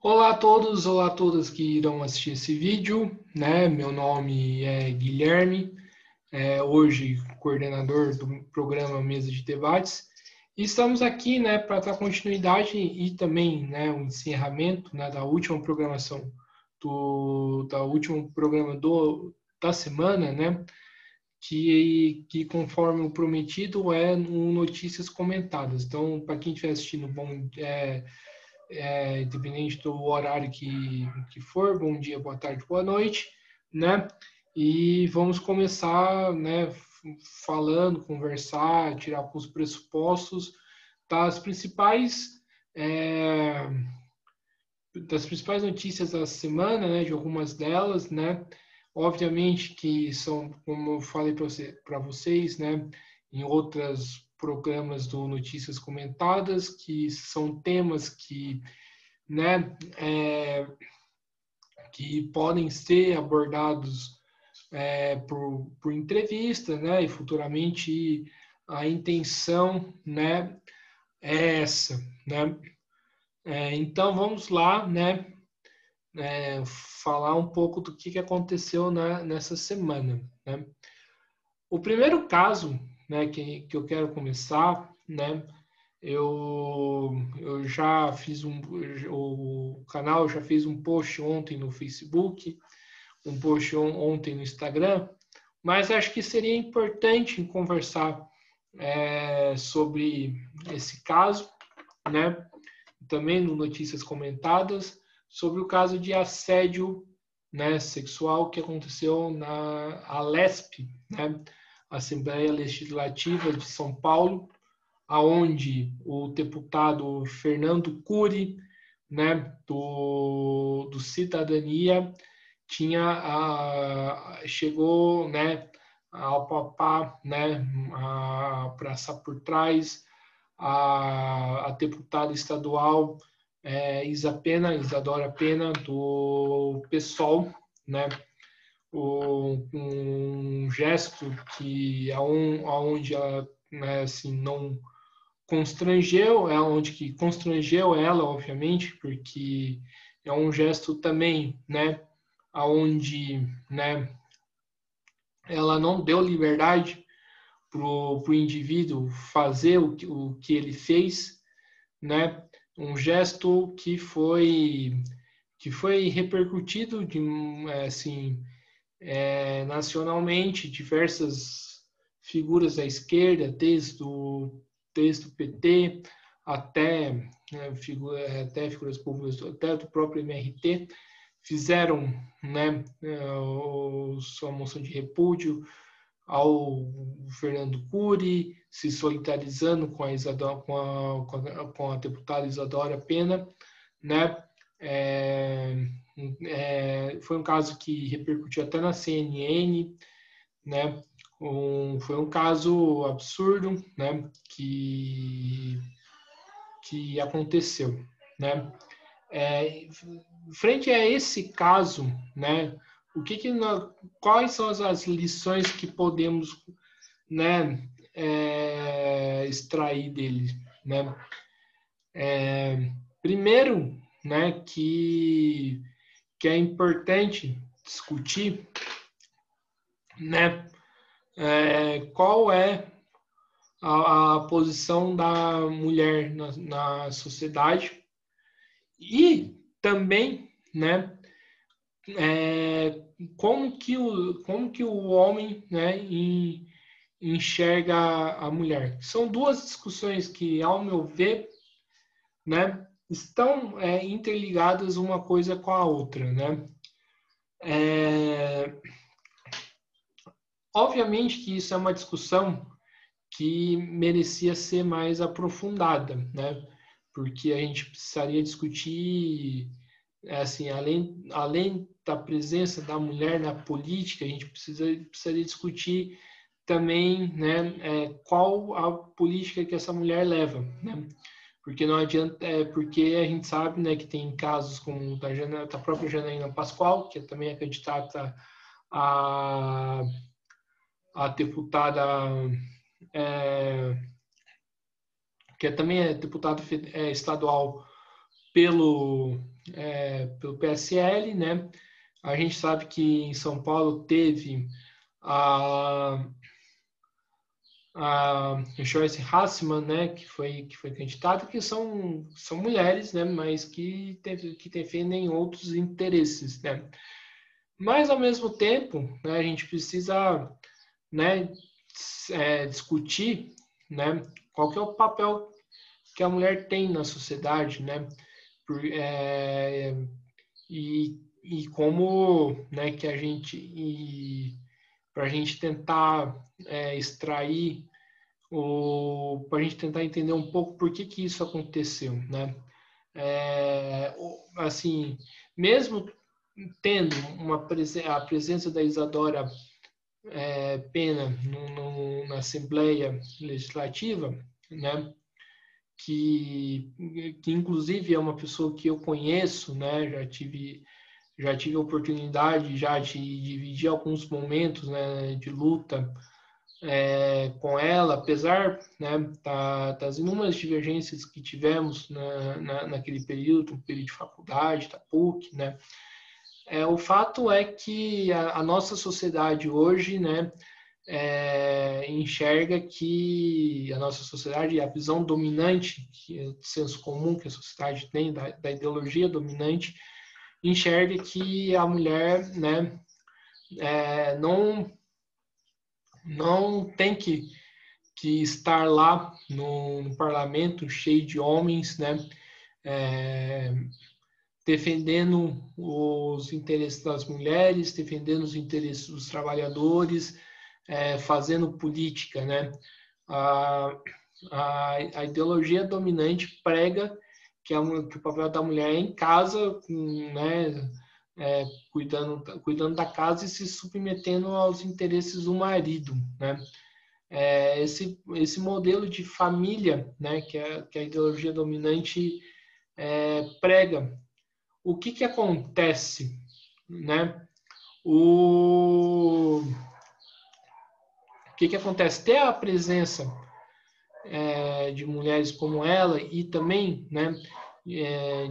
Olá a todos, olá a todas que irão assistir esse vídeo, né? Meu nome é Guilherme, hoje coordenador do programa Mesa de Debates. E estamos aqui, né, para dar continuidade e também, né, um encerramento, né, da última programação da último programa da semana, né? Que conforme o prometido é no Notícias Comentadas. Então, para quem estiver assistindo, independente do horário que for, bom dia, boa tarde, boa noite, né? E vamos começar, né, falando, conversar, tirar alguns pressupostos das principais é, das principais notícias da semana, né, de algumas delas, né? Obviamente que são, como eu falei para vocês, né, em outros programas do Notícias Comentadas, que são temas né, que podem ser abordados por entrevista, né, e futuramente a intenção, né, é essa, né. Então vamos lá, né, falar um pouco do que aconteceu nessa semana, né. O primeiro caso, né, que eu quero começar, né, eu já fiz o canal já fez um post ontem no Facebook, um post ontem no Instagram, mas acho que seria importante conversar sobre esse caso, né? Também no Notícias Comentadas, sobre o caso de assédio, né, sexual que aconteceu na Alesp, né? Assembleia Legislativa de São Paulo, aonde o deputado Fernando Cury, né, do Cidadania, chegou, né, ao papá, né, a passar por trás a deputada estadual Isadora Pena, do PSOL, né, um gesto aonde ela, né, assim, não constrangeu, onde que constrangeu ela, obviamente, porque é um gesto também, né, aonde, né, ela não deu liberdade pro indivíduo fazer o que ele fez, né, um gesto que foi repercutido assim, nacionalmente, diversas figuras da esquerda, desde o PT até, até figuras públicas, até do próprio MRT, fizeram, né, sua moção de repúdio ao Fernando Cury, se solidarizando com com a deputada Isadora Pena, né? É, foi um caso que repercutiu até na CNN, né? Foi um caso absurdo, né? Que aconteceu, né? Frente a esse caso, né? Quais são as lições que podemos, né, extrair dele, né? Primeiro, né, que é importante discutir, né, qual é a posição da mulher na sociedade e também, né, é, como que o homem, né, enxerga a mulher. São duas discussões que, ao meu ver, né, estão interligadas uma coisa com a outra, né? É, obviamente que isso é uma discussão que merecia ser mais aprofundada, né? Porque a gente precisaria discutir, assim, além da presença da mulher na política, a gente precisaria discutir também, né, qual a política que essa mulher leva, né? Porque não adianta, porque a gente sabe, né, que tem casos como da própria Janaína Pascoal, que também é candidata a, a deputada, é, que também é deputada estadual pelo PSL, né? A gente sabe que em São Paulo teve a Joyce Hasselmann, né, que foi candidata, que são mulheres, né, mas que defendem outros interesses, né. Mas ao mesmo tempo, né, a gente precisa, né, discutir, né, qual que é o papel que a mulher tem na sociedade, né, e como, né, que a gente para a gente tentar extrair para a gente tentar entender um pouco por que isso aconteceu, né? Assim, mesmo tendo a presença da Isadora Pena na Assembleia Legislativa, né? Que inclusive é uma pessoa que eu conheço, né? Já tive a oportunidade já de dividir alguns momentos, né, de luta com ela, apesar, né, das inúmeras divergências que tivemos naquele período, um período de faculdade, da PUC, né, o fato é que a nossa sociedade hoje, né, enxerga que a nossa sociedade, a visão dominante, que é o senso comum que a sociedade tem, da ideologia dominante, enxerga que a mulher, né, não tem que estar lá no parlamento cheio de homens, né, defendendo os interesses das mulheres, defendendo os interesses dos trabalhadores, fazendo política, né. A ideologia dominante prega que o papel da mulher é em casa, né, cuidando da casa e se submetendo aos interesses do marido, né? Esse modelo de família, né, que a ideologia dominante prega. O que acontece, né? O que acontece? Ter a presença de mulheres como ela e também, né,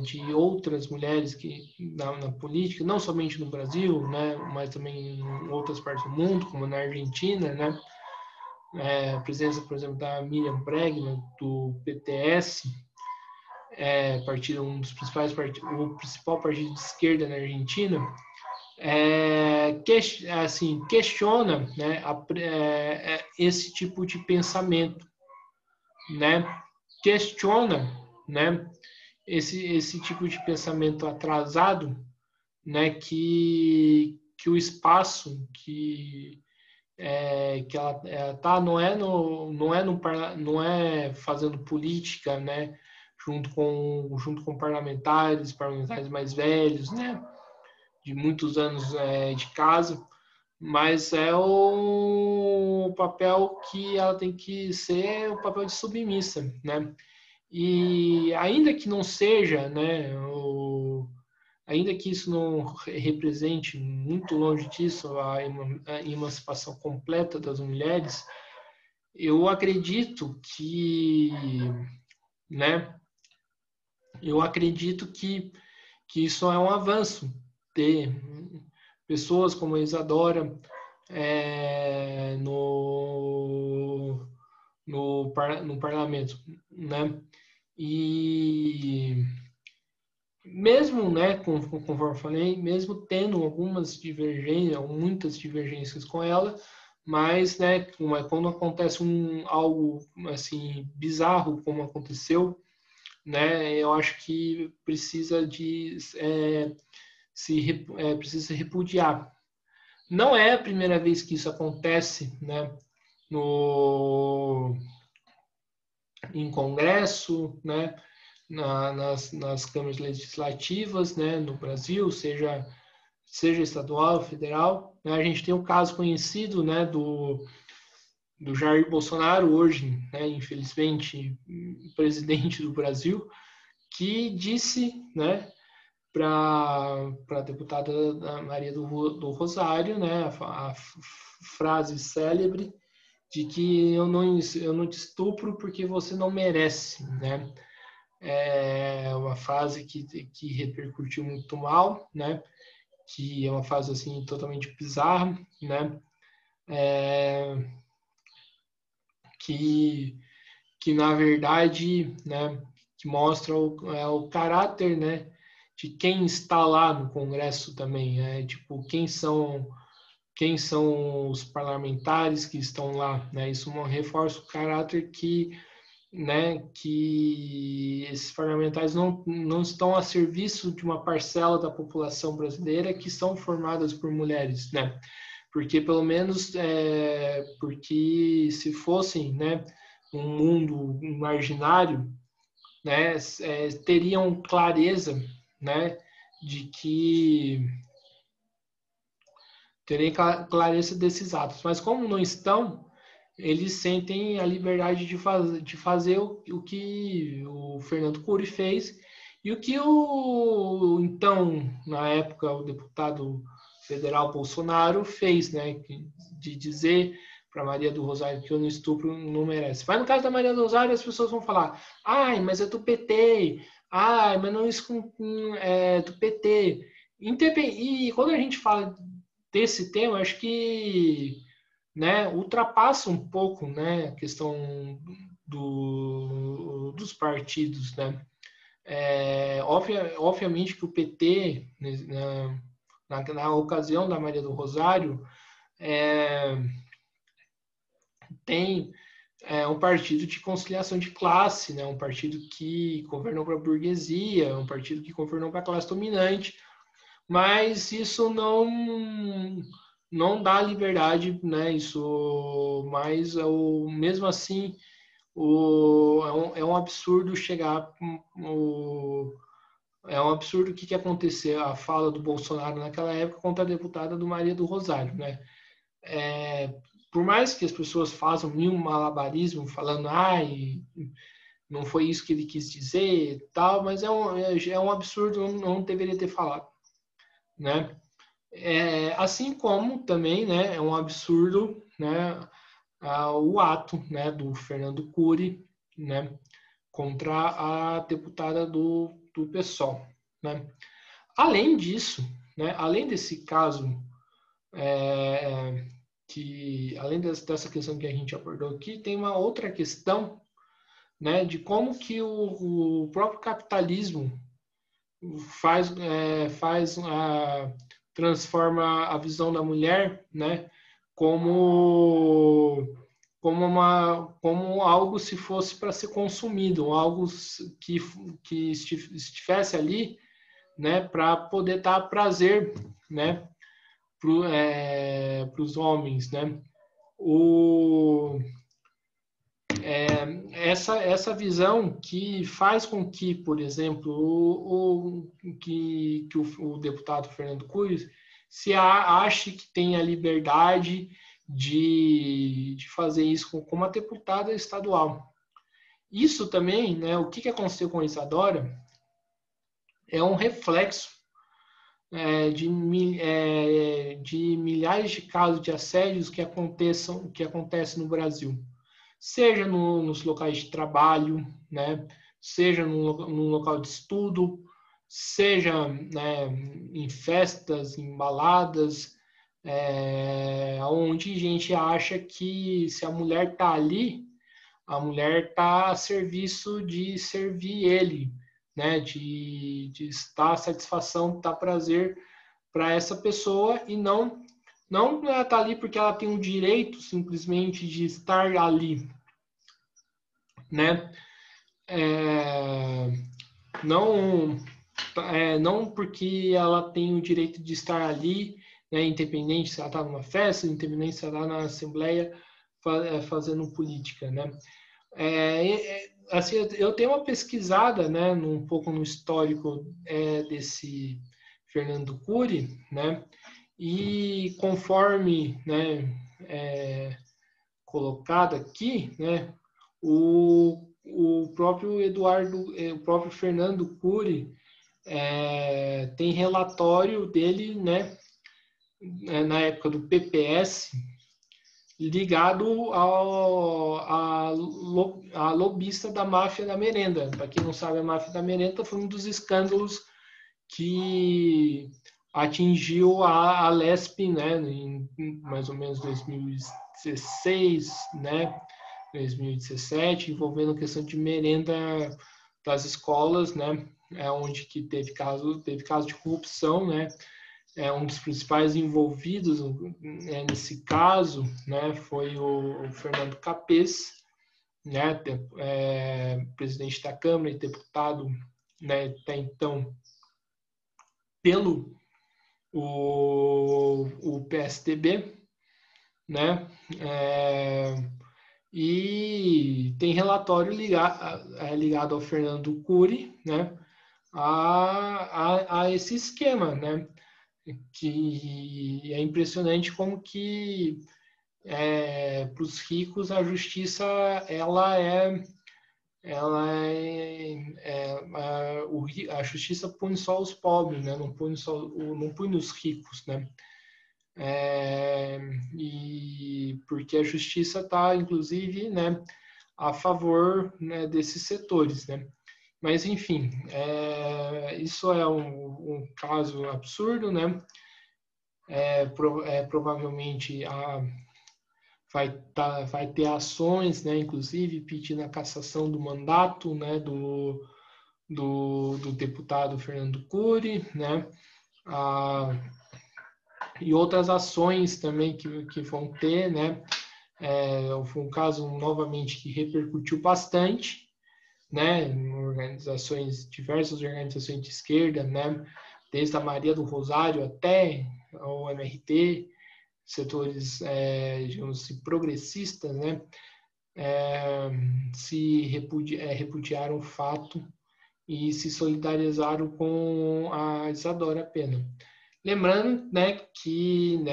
de outras mulheres que na política, não somente no Brasil, né, mas também em outras partes do mundo, como na Argentina, né, a presença, por exemplo, da Miriam Bregman, do PTS, partido, um dos principais partidos, o principal partido de esquerda na Argentina, assim, questiona, né, esse tipo de pensamento, né, questiona, né, esse tipo de pensamento atrasado, né, que o espaço que ela tá não é fazendo política, né, junto com parlamentares mais velhos, né, de muitos anos de casa, mas é o papel que ela tem que ser o papel de submissa, né? E ainda que não seja, né, ainda que isso não represente muito longe disso a emancipação completa das mulheres, eu acredito que, né, eu acredito que isso é um avanço, ter pessoas como a Isadora no parlamento, né? E mesmo, né, conforme eu falei, mesmo tendo algumas divergências, muitas divergências com ela, mas, né, quando acontece algo assim bizarro como aconteceu, né, eu acho que precisa precisa repudiar. Não é a primeira vez que isso acontece, né, em Congresso, né, nas câmaras legislativas, né, no Brasil, seja estadual, federal. Né? A gente tem o caso conhecido, né, do Jair Bolsonaro, hoje, né, infelizmente, presidente do Brasil, que disse, né, para a deputada Maria do Rosário, né, a frase célebre de que eu não te estupro porque você não merece, né? é uma fase que repercutiu muito mal, né? Que é uma fase assim totalmente bizarra, né? É, que, que na verdade, né? Que mostra o caráter, né? De quem está lá no Congresso também, né? Tipo, quem são os parlamentares que estão lá, né? Isso reforça o caráter que esses parlamentares não estão a serviço de uma parcela da população brasileira que são formadas por mulheres, né? Porque pelo menos porque se fossem, né, um mundo imaginário, né, teriam clareza, né, de que terem clareza desses atos. Mas como não estão, eles sentem a liberdade de fazer o que o Fernando Cury fez e o que então, na época, o deputado federal Bolsonaro fez, né? De dizer para Maria do Rosário que o estupro não merece. Mas no caso da Maria do Rosário, as pessoas vão falar: ai, mas é do PT, ai, mas não é isso é do PT. E quando a gente fala desse tema, acho que, né, ultrapassa um pouco, né, a questão dos partidos, né. Obviamente que o PT, né, na ocasião da Maria do Rosário, tem um partido de conciliação de classe, né, um partido que governou para a burguesia, um partido que governou para a classe dominante, mas isso não dá liberdade, né? Isso, mas mesmo assim é um absurdo chegar é um absurdo o que aconteceu a fala do Bolsonaro naquela época contra a deputada do Maria do Rosário, né? Por mais que as pessoas façam mil malabarismo falando, não foi isso que ele quis dizer, tal, mas é um absurdo, não deveria ter falado, né? Assim como também, né, é um absurdo, né, o ato, né, do Fernando Cury, né, contra a deputada do PSOL, né? Além disso, né, além desse caso, além dessa questão que a gente abordou aqui, tem uma outra questão, né, de como que o próprio capitalismo faz transforma a visão da mulher, né, como como algo se fosse para ser consumido, algo que estivesse ali, né, para poder dar prazer, né, para os homens, né. O, essa visão que faz com que, por exemplo, o deputado Fernando Cury ache que tem a liberdade de fazer isso com uma deputada estadual. Isso também, né, o que aconteceu com a Isadora é um reflexo de milhares de casos de assédios que acontecem no Brasil, seja nos locais de trabalho, né, seja no local de estudo, seja, né, em festas, em baladas, onde a gente acha que se a mulher está ali, a mulher está a serviço de servir ele, né, de estar satisfação, dar prazer para essa pessoa e não ela está ali porque ela tem o direito simplesmente de estar ali, né? Não, não porque ela tem o direito de estar ali, né, independente se ela está numa festa, independente se ela está na Assembleia fazendo política, né? Assim, eu tenho uma pesquisada, né, um pouco no histórico desse Fernando Cury, né? E conforme, né, colocado aqui, né, o próprio o próprio Fernando Cury tem relatório dele, né, na época do PPS, ligado a lobista da máfia da merenda. Para quem não sabe, a máfia da merenda foi um dos escândalos que atingiu a Lesp, né, em mais ou menos 2016, né, 2017, envolvendo a questão de merenda das escolas, né, onde que teve caso de corrupção, né. Um dos principais envolvidos nesse caso, né, foi o Fernando Capês, né, presidente da Câmara e deputado, né, até então pelo o PSDB, né, e tem relatório ligado ao Fernando Cury, né, a esse esquema, né, que é impressionante como que para os ricos a justiça a justiça pune só os pobres, né? Não pune os ricos, né? E porque a justiça está, inclusive, né, a favor, né, desses setores, né? Mas, enfim, isso é um caso absurdo, né? Provavelmente vai ter ações, né, inclusive pedindo a cassação do mandato, né, do deputado Fernando Cury, né? E outras ações também que vão ter, né? Foi um caso, novamente, que repercutiu bastante, né? Diversas organizações de esquerda, né? Desde a Maria do Rosário até o MRT, setores, digamos assim, progressistas, né? Repudiaram o fato e se solidarizaram com a Isadora Pena. Lembrando, né, que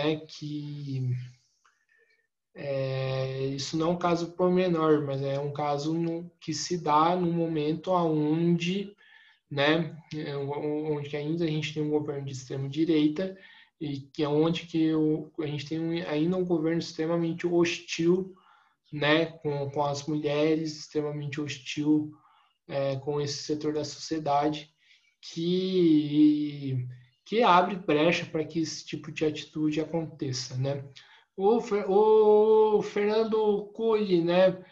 isso não é um caso pormenor, mas é um caso que se dá no momento onde, né, onde ainda a gente tem um governo de extrema direita e que é onde a gente tem ainda um governo extremamente hostil, né, com as mulheres, extremamente hostil com esse setor da sociedade que abre brecha para que esse tipo de atitude aconteça, né? O Fernando Cury, né,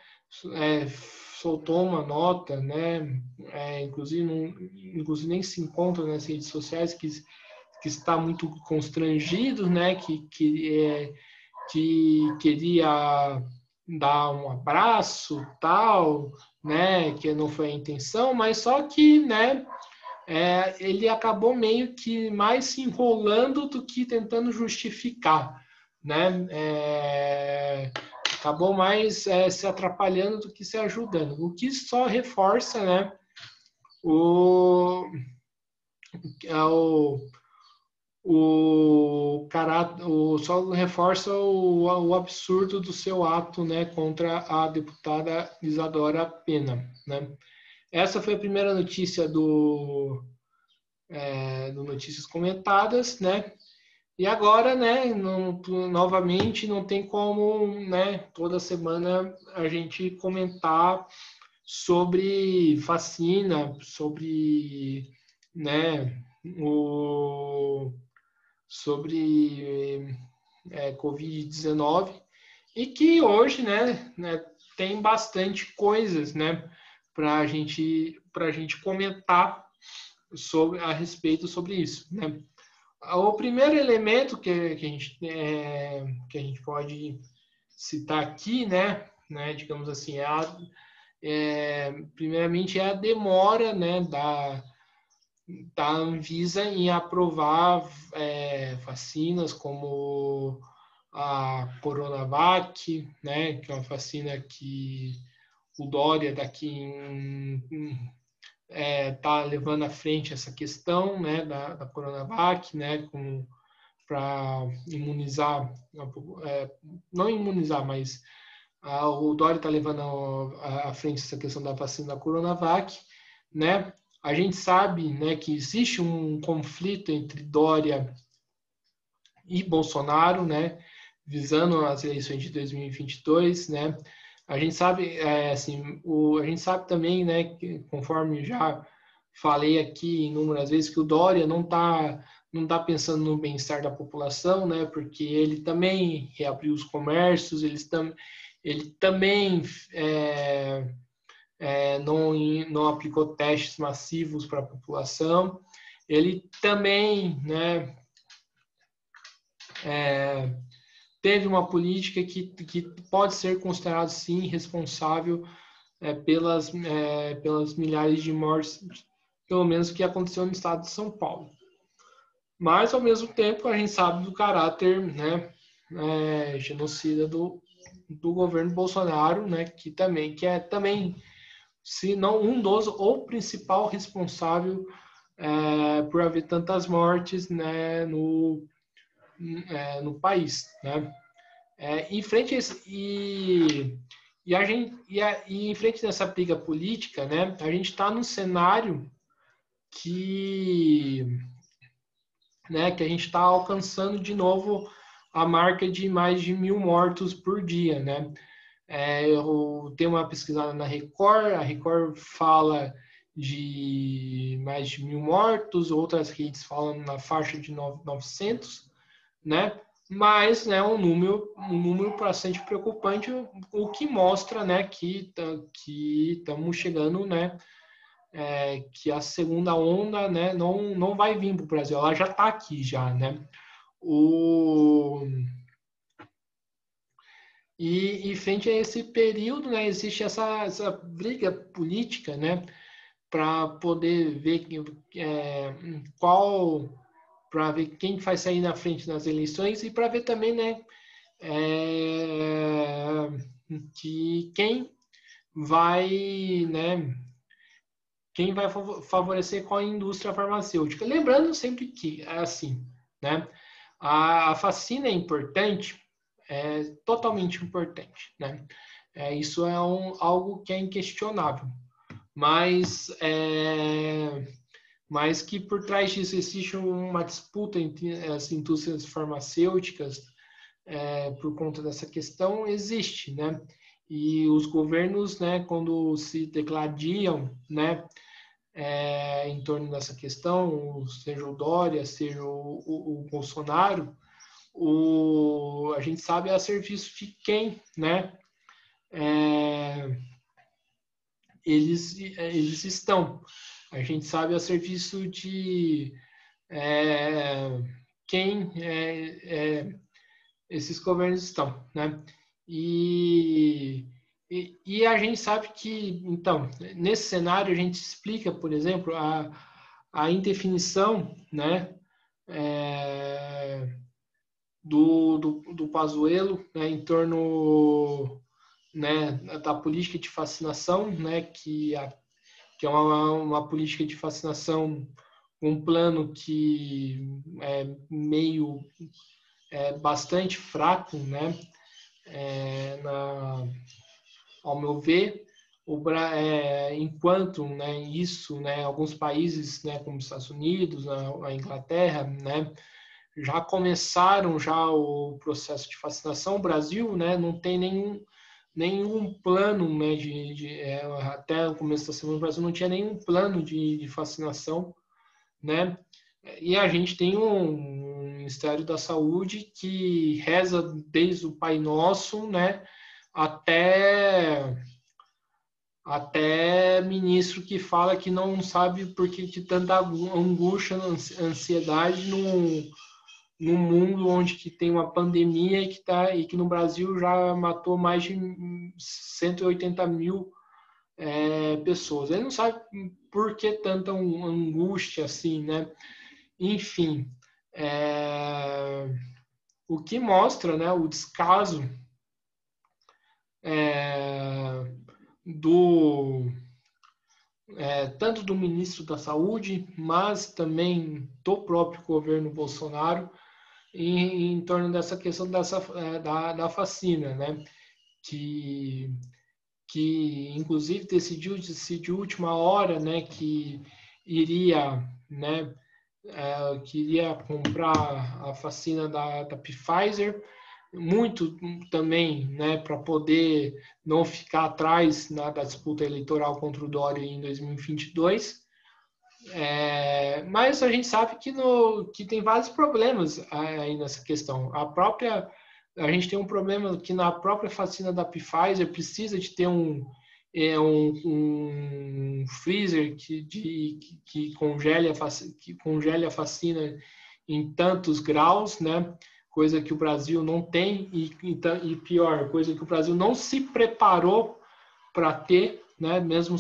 soltou uma nota, né, inclusive nem se encontra nas redes sociais, que está muito constrangido, né, que queria dar um abraço, tal, né, que não foi a intenção, mas só que, né, ele acabou meio que mais se enrolando do que tentando justificar, né, acabou mais se atrapalhando do que se ajudando, o que só reforça, né, só reforça o absurdo do seu ato, né, contra a deputada Isadora Pena, né. Essa foi a primeira notícia do Notícias Comentadas, né? E agora, né, novamente, não tem como, né, toda semana a gente comentar sobre vacina, sobre, né, sobre Covid-19, e que hoje, né, tem bastante coisas, né, para a gente comentar a respeito sobre isso, né? O primeiro elemento que a gente pode citar aqui, né, digamos assim, primeiramente é a demora, né, da Anvisa em aprovar vacinas como a Coronavac, né, que é uma vacina que o Dória daqui está levando à frente essa questão, né, da Coronavac, né, para imunizar, não imunizar, mas o Dória está levando à frente essa questão da vacina da Coronavac, né? A gente sabe, né, que existe um conflito entre Dória e Bolsonaro, né? visando as eleições de 2022, né? A gente sabe, assim, a gente sabe também, né, que, conforme já falei aqui inúmeras vezes, que o Dória não tá pensando no bem-estar da população, né? Porque ele também reabriu os comércios, ele também não aplicou testes massivos para a população. Ele também, né, teve uma política que pode ser considerada, sim, responsável pelas milhares de mortes, pelo menos que aconteceu no estado de São Paulo. Mas, ao mesmo tempo, a gente sabe do caráter, né, genocida do governo Bolsonaro, né, que é também, se não um dos, ou principal responsável por haver tantas mortes, né, no país, né? Em frente a esse, e em frente dessa briga política, né, a gente está num cenário que a gente está alcançando de novo a marca de mais de 1.000 mortos por dia, né? Eu tenho uma pesquisada na Record, a Record fala de mais de 1.000 mortos, outras redes falam na faixa de 900, né? Mas, né, um número bastante preocupante, o que mostra, né, que estamos chegando, né, que a segunda onda, né, não vai vir para o Brasil, ela já está aqui já, né? E frente a esse período, né, existe essa briga política, né, para poder ver para ver quem vai sair na frente nas eleições e para ver também, né, que né, quem vai favorecer qual a indústria farmacêutica. Lembrando sempre que é assim, né, a vacina é importante, é totalmente importante, né? Isso é algo que é inquestionável, mas que por trás disso existe uma disputa entre as indústrias farmacêuticas por conta dessa questão, existe, né? E os governos, né, quando se degladiam, né, em torno dessa questão, seja o Dória, seja o Bolsonaro, a gente sabe a serviço de quem, né, eles estão. A gente sabe a serviço de quem esses governos estão, né? E a gente sabe que, então, nesse cenário a gente explica, por exemplo, a indefinição, né, do Pazuello, né, em torno, né, da política de fascinação, né, que é uma política de fascinação, um plano que é meio bastante fraco, né, ao meu ver, enquanto, né, isso, né, alguns países, né, como os Estados Unidos, a Inglaterra, né, já começaram já o processo de vacinação. O Brasil, né, não tem nenhum plano, né, até o começo da semana, o Brasil não tinha nenhum plano de vacinação, né? E a gente tem um Ministério da Saúde que reza desde o Pai Nosso, né, até ministro que fala que não sabe por que de tanta angústia, ansiedade num mundo onde que tem uma pandemia e que no Brasil já matou mais de 180 mil pessoas. Ele não sabe por que tanta angústia assim, né? Enfim, o que mostra, né, o descaso tanto do ministro da Saúde, mas também do próprio governo Bolsonaro em torno dessa questão da vacina, né? Que inclusive decidiu de última hora, né, que iria, comprar a vacina da Pfizer, muito também, né, para poder não ficar atrás da disputa eleitoral contra o Dória em 2022. Mas a gente sabe que tem vários problemas aí nessa questão. A gente tem um problema que na própria vacina da Pfizer precisa de ter um freezer que congele a vacina em tantos graus, né? Coisa que o Brasil não tem e pior, coisa que o Brasil não se preparou para ter, né? Mesmo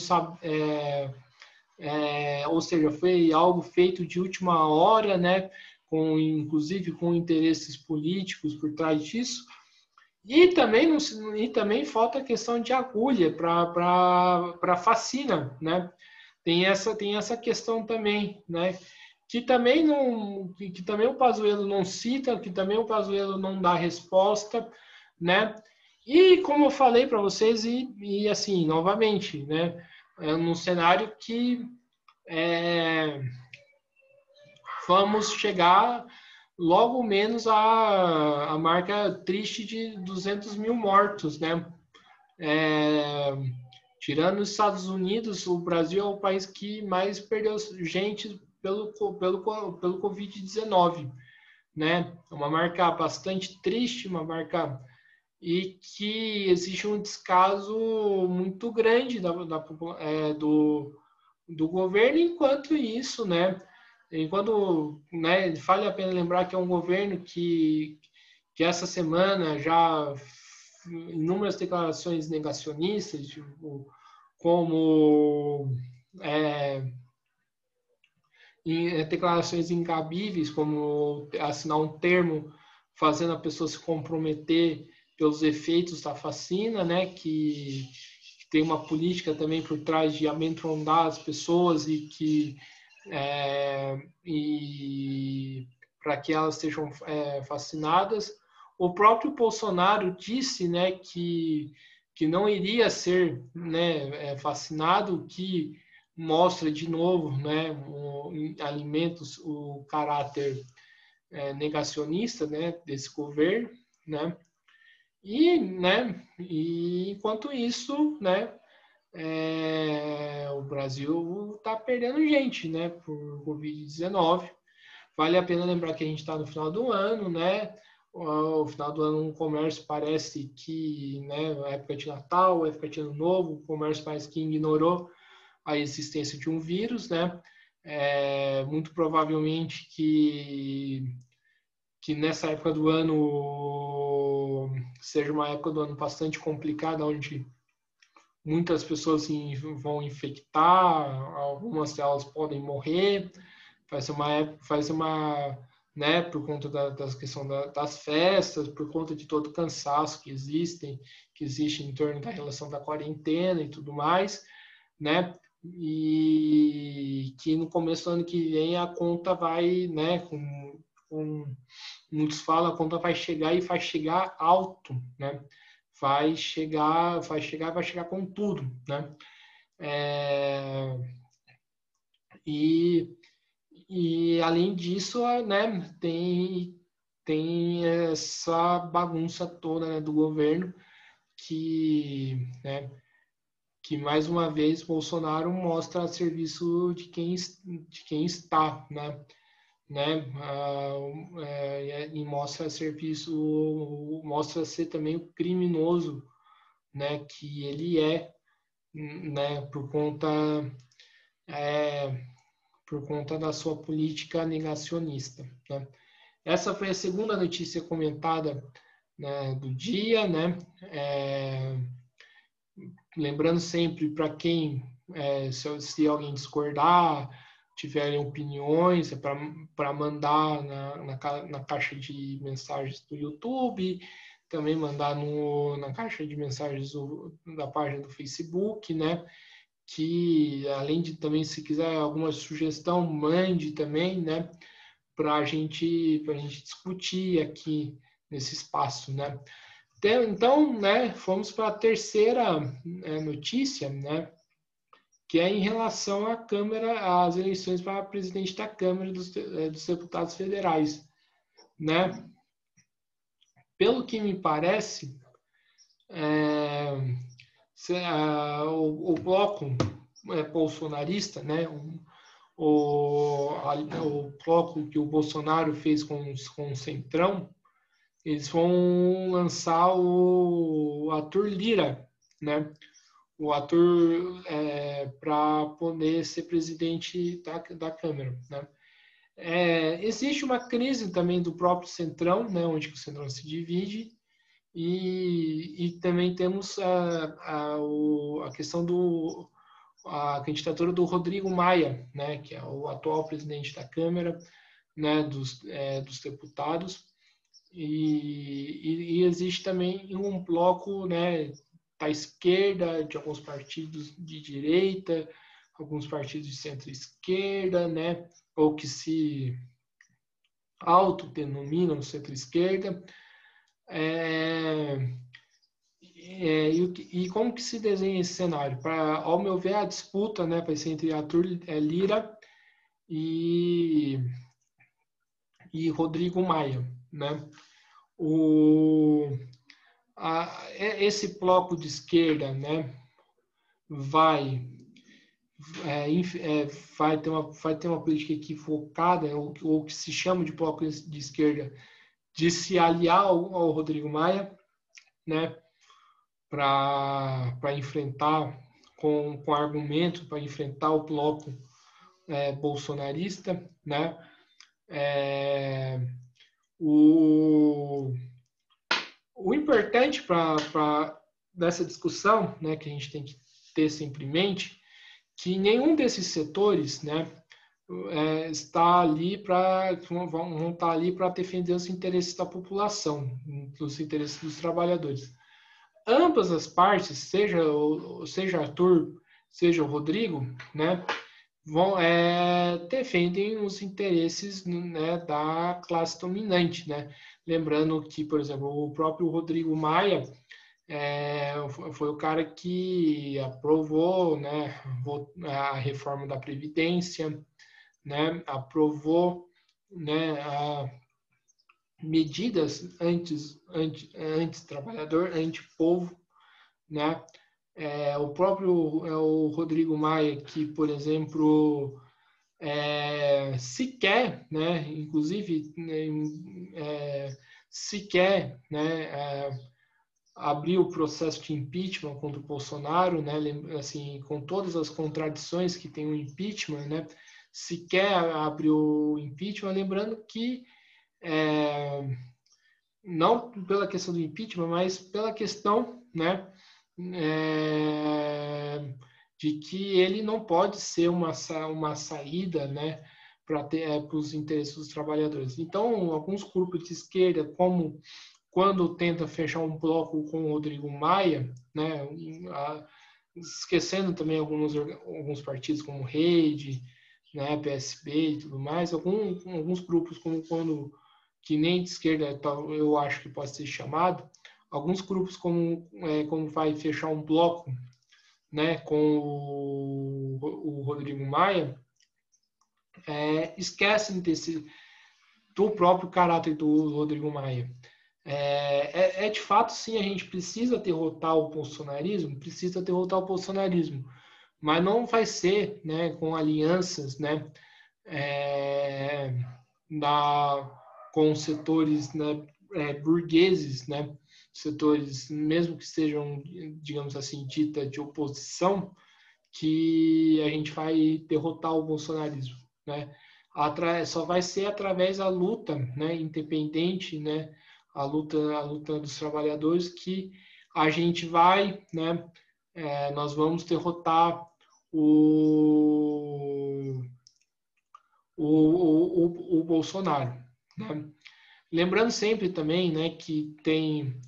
ou seja, foi algo feito de última hora, né? Inclusive com interesses políticos por trás disso. E também falta a questão de agulha para vacina, né? Tem essa questão também, né? Que também o Pazuello não cita, que também o Pazuello não dá resposta, né? E como eu falei para vocês, e assim, novamente, né? Num cenário que vamos chegar logo menos a marca triste de 200 mil mortos, né? Tirando os Estados Unidos, o Brasil é o país que mais perdeu gente pelo Covid-19, né? É uma marca bastante triste, uma marca e que existe um descaso muito grande do governo, enquanto isso, né? Enquanto, né, vale a pena lembrar que é um governo que essa semana já inúmeras declarações negacionistas, tipo, como declarações incabíveis, como assinar um termo fazendo a pessoa se comprometer pelos efeitos da vacina, né, que tem uma política também por trás de amedrontar as pessoas e para que elas sejam vacinadas. O próprio Bolsonaro disse, né, que não iria ser, né, vacinado, que mostra de novo, né, em alimentos o caráter negacionista, né, desse governo, né. E enquanto isso, né, o Brasil está perdendo gente, né, por Covid-19. Vale a pena lembrar que a gente está no final do ano, né? O final do ano, o comércio parece que, né, a época de Natal, a época de Ano Novo, o comércio parece que ignorou a existência de um vírus, né? Muito provavelmente que nessa época do ano seja uma época do ano bastante complicada, onde muitas pessoas vão infectar, algumas delas podem morrer, vai ser uma, né, por conta das questão das festas, por conta de todo o cansaço que existe em torno da relação da quarentena e tudo mais, né, e que no começo do ano que vem a conta vai, né, com muitos falam, a conta vai chegar e vai chegar alto, né, vai chegar com tudo, né, e além disso, né, tem essa bagunça toda, né, do governo né, que mais uma vez Bolsonaro mostra a serviço de quem está, né, e mostra ser também o criminoso, né, que ele né, por conta da sua política negacionista, né. Essa foi a segunda notícia comentada, né, do dia, né? Lembrando sempre para quem, se alguém discordar, tiverem opiniões, para mandar na caixa de mensagens do YouTube, também mandar na caixa de mensagens da página do Facebook, né? Que além de também, se quiser alguma sugestão, mande também, né? Para a gente discutir aqui nesse espaço, né? Então, né, fomos para a terceira notícia, né, que é em relação à Câmara, às eleições para presidente da Câmara dos Deputados Federais, né? pelo que me parece, o bloco bolsonarista, né, o bloco que o Bolsonaro fez com o Centrão, eles vão lançar o Arthur Lira, né, o ator para poder ser presidente da Câmara, né. Existe uma crise também do próprio Centrão, né, onde o Centrão se divide, e também temos a questão a candidatura do Rodrigo Maia, né, que é o atual presidente da Câmara, né, dos deputados, e existe também um bloco, né, da esquerda, de alguns partidos de direita, alguns partidos de centro-esquerda, né, ou que se autodenominam centro-esquerda. E como que se desenha esse cenário? Ao meu ver, a disputa, né, vai ser entre Arthur Lira e Rodrigo Maia, né? Esse bloco de esquerda, né, vai ter uma política equivocada, ou que se chama de bloco de esquerda, de se aliar ao Rodrigo Maia, né, para enfrentar com argumento, para enfrentar o bloco bolsonarista, né? O importante dessa discussão, né, que a gente tem que ter sempre em mente, que nenhum desses setores, né, está ali vão estar ali para defender os interesses da população, os interesses dos trabalhadores. Ambas as partes, seja Arthur, seja o Rodrigo, né, defendem os interesses, né, da classe dominante, né? Lembrando que, por exemplo, o próprio Rodrigo Maia foi o cara que aprovou, né, a reforma da Previdência, né, aprovou, né, medidas anti-trabalhador, anti-povo, né? O próprio o Rodrigo Maia, que, por exemplo, sequer, né, inclusive, sequer, né, abriu o processo de impeachment contra o Bolsonaro, né, assim, com todas as contradições que tem o impeachment, né, sequer abriu o impeachment, lembrando que não pela questão do impeachment, mas pela questão, né, de que ele não pode ser uma saída, né, para os interesses dos trabalhadores. Então, alguns grupos de esquerda, como quando tenta fechar um bloco com o Rodrigo Maia, né, esquecendo também alguns partidos como Rede, né, PSB e tudo mais, alguns grupos como que nem de esquerda eu acho que pode ser chamado, alguns grupos como vai fechar um bloco, né, com o Rodrigo Maia, esquecem do próprio caráter do Rodrigo Maia. De fato, sim, a gente precisa derrotar o bolsonarismo, mas não vai ser, né, com alianças, né, com setores, né, burgueses, né, setores, mesmo que sejam, digamos assim, dita de oposição, que a gente vai derrotar o bolsonarismo, né? Só vai ser através da luta, né, independente, né, a luta dos trabalhadores, que a gente vai, né, nós vamos derrotar o Bolsonaro, né? Lembrando sempre também, né, que tem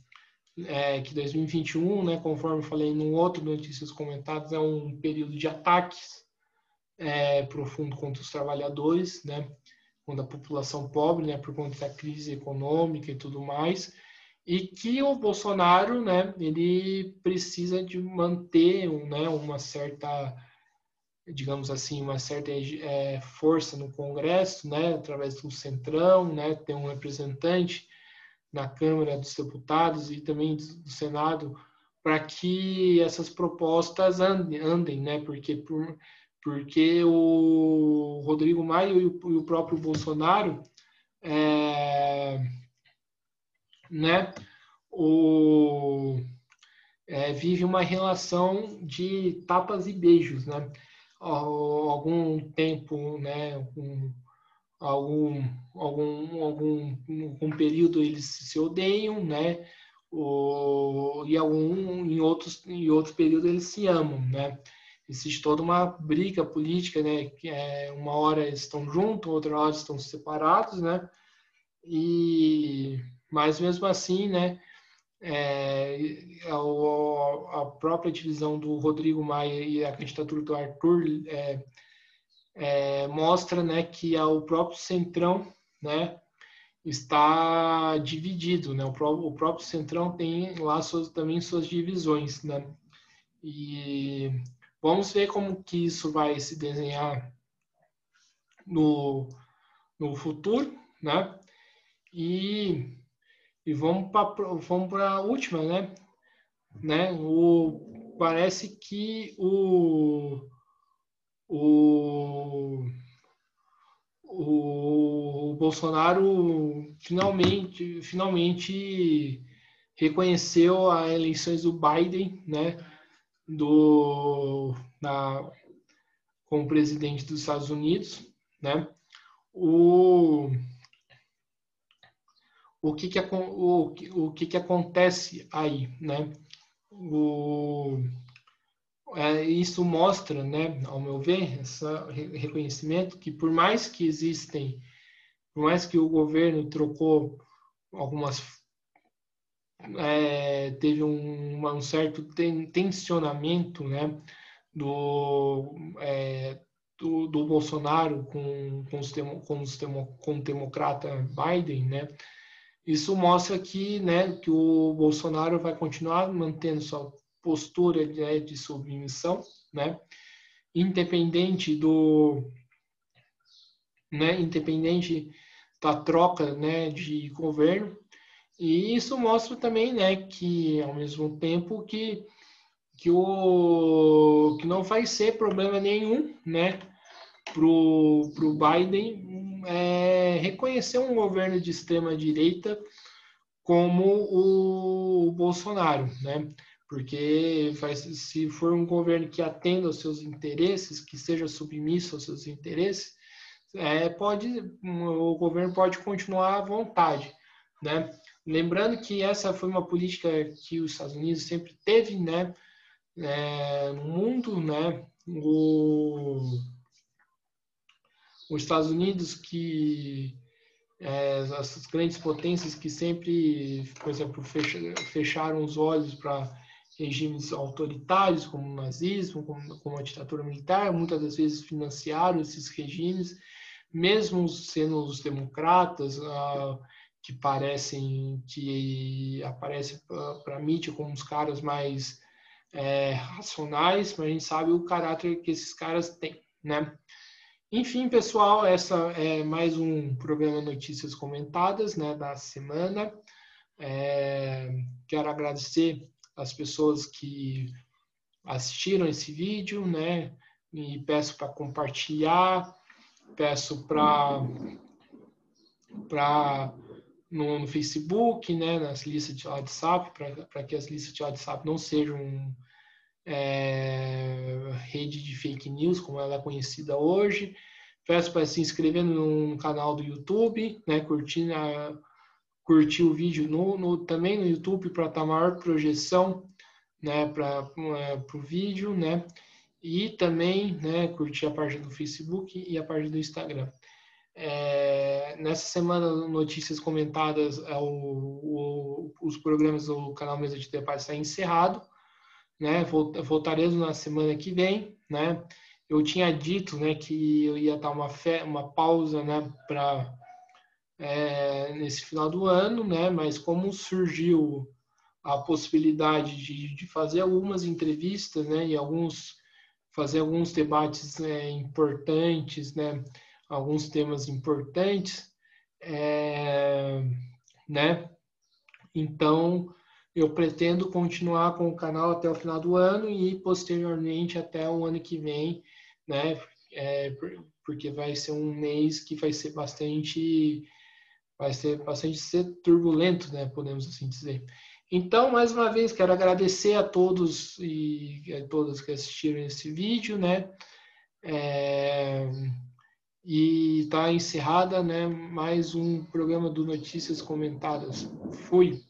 que 2021, né, conforme eu falei num outro Notícias Comentadas, é um período de ataques profundo contra os trabalhadores, né, contra a população pobre, né, por conta da crise econômica e tudo mais, e que o Bolsonaro, né, ele precisa de manter, né, uma certa, digamos assim, uma certa força no Congresso, né, através do Centrão, né, ter um representante, na Câmara dos Deputados e também do Senado, para que essas propostas andem, né? Porque o Rodrigo Maia e o próprio Bolsonaro, né? Vive uma relação de tapas e beijos, né? Algum tempo, né? Algum período eles se odeiam, né? Em outros períodos eles se amam, né? Existe toda uma briga política, né? Que uma hora eles estão juntos, outra hora estão separados, né? Mas mesmo assim, né? A própria divisão do Rodrigo Maia e a candidatura do Arthur mostra, né, que o próprio Centrão, né, está dividido, né? O próprio Centrão tem lá também suas divisões, né? E vamos ver como que isso vai se desenhar no futuro, né? E vamos para a última, né? Parece que o Bolsonaro finalmente reconheceu as eleições do Biden, né, como presidente dos Estados Unidos, né? O que acontece aí, né? Isso mostra, né, ao meu ver, esse reconhecimento que por mais que o governo trocou teve um certo tensionamento, né, do Bolsonaro com o democrata Biden, né? Isso mostra que, né, que o Bolsonaro vai continuar mantendo sua postura, né, de submissão, né, independente da troca, né, de governo. E isso mostra também, né, que ao mesmo tempo que não vai ser problema nenhum, né, pro Biden reconhecer um governo de extrema direita como o Bolsonaro, né? Porque se for um governo que atenda aos seus interesses, que seja submisso aos seus interesses, o governo pode continuar à vontade, né? Lembrando que essa foi uma política que os Estados Unidos sempre teve, né? No mundo, né? Os Estados Unidos essas grandes potências que sempre, por exemplo, fecharam os olhos para regimes autoritários, como o nazismo, como a ditadura militar, muitas das vezes financiaram esses regimes, mesmo sendo os democratas, que aparecem para a mídia como os caras mais racionais, mas a gente sabe o caráter que esses caras têm, né? Enfim, pessoal, essa é mais um programa Notícias Comentadas, né, da semana. Quero agradecer as pessoas que assistiram esse vídeo, né, e peço para compartilhar, peço no Facebook, né, nas listas de WhatsApp, para que as listas de WhatsApp não sejam rede de fake news, como ela é conhecida hoje. Peço para se inscrever no canal do YouTube, né? Curtir o vídeo também no YouTube para dar maior projeção, né? Para o vídeo, né? E também, né? Curtir a página do Facebook e a página do Instagram. Nessa semana, notícias comentadas, os programas do canal Mesa de Debate está encerrado, né? Voltaremos na semana que vem, né? Eu tinha dito, né, que eu ia dar uma pausa, né, nesse final do ano, né? Mas como surgiu a possibilidade de fazer algumas entrevistas, né, e fazer alguns debates importantes, né? Alguns temas importantes, né? Então, eu pretendo continuar com o canal até o final do ano e posteriormente até o ano que vem, né? Porque vai ser um mês que vai ser bastante turbulento, né? Podemos assim dizer. Então, mais uma vez, quero agradecer a todos e a todas que assistiram esse vídeo, né? E está encerrada, né, mais um programa do Notícias Comentadas. Fui!